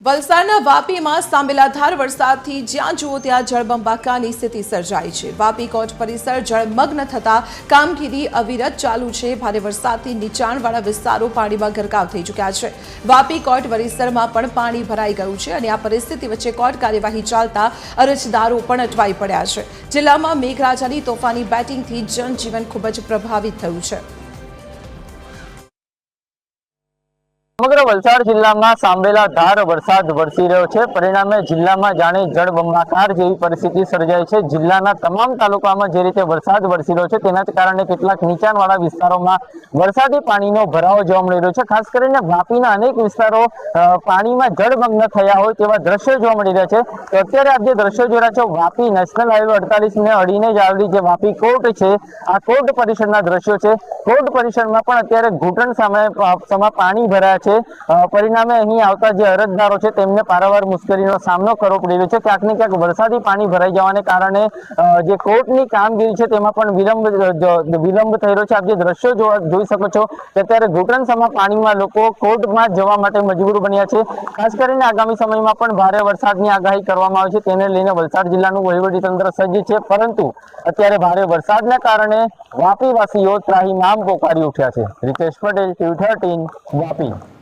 વલસાડના વાપીમાં સાંબેલાધાર વરસાદથી જ્યાં જુઓ ત્યાં જળબંબાકારની સ્થિતિ સર્જાઈ છે। વાપી કોર્ટ પરિસર જળમગ્ન થતા કામગીરી અવિરત ચાલુ છે। ભારે વરસાદથી નીચાણવાળા વિસ્તારો પાણીમાં ગરકાવ થઈ ચૂક્યા છે। વાપી કોર્ટ પરિસરમાં પણ પાણી ભરાઈ ગયું છે અને આ પરિસ્થિતિ વચ્ચે કોર્ટ કાર્યવાહી ચાલતા અરજદારો પણ અટવાઈ પડ્યા છે। જિલ્લામાં મેઘરાજાની તોફાની બેટિંગથી જનજીવન ખૂબ જ પ્રભાવિત થયું છે। સમગ્ર વલસાડ જિલ્લામાં સાંબેલાધાર વરસાદ વરસી રહ્યો છે। પરિણામે જિલ્લામાં જાણે જળબંબાકાર જેવી પરિસ્થિતિ સર્જાઈ છે। જિલ્લાના તમામ તાલુકામાં જે રીતે વરસાદ વરસી રહ્યો છે તેના કારણે કેટલાક નીચાણવાળા વિસ્તારોમાં વરસાદી પાણીનો ભરાવો જોવા મળી રહ્યો છે। ખાસ કરીને વાપીના અનેક વિસ્તારો પાણીમાં જળમગ્ન થયા હોય તેવા દ્રશ્યો જોવા મળી રહ્યા છે। તો અત્યારે આપ જે દ્રશ્યો જોઈ રહ્યા છો, વાપી નેશનલ હાઈવે 48 ને અડીને જ આવેલી જે વાપી કોર્ટ છે, આ કોર્ટ પરિસરના દ્રશ્યો છે। કોર્ટ પરિસરમાં પણ અત્યારે ઘૂંટણ સમા પાણી ભરાયા છે। પરિણામે અહીં આવતા જે અરજદારો છે તેમને પારાવાર મુશ્કેલીનો સામનો કરવો પડી રહ્યો છે। ક્યાંક ને ક્યાંક વરસાદી પાણી ભરાઈ જવાને કારણે જે કોર્ટની કામગીરી છે તેમાં પણ વિલંબ થઈ રહ્યો છે। આપ જે દ્રશ્યો જોઈ શકો છો કે અત્યારે ઘૂંટણ સમા પાણીમાં લોકો કોર્ટમાં જવા માટે મજબૂર બન્યા છે। ખાસ કરીને આગામી સમયમાં પણ ભારે વરસાદની આગાહી કરવામાં આવે છે, તેને લઈને વલસાડ જિલ્લાનું વહીવટીતંત્ર સજ્જ છે, પરંતુ અત્યારે ભારે વરસાદના કારણે વાપીવાસીઓ ત્રાહિમામ પોકારી ઉઠ્યા છે। રિતેશ પટેલ, TV13 વાપી।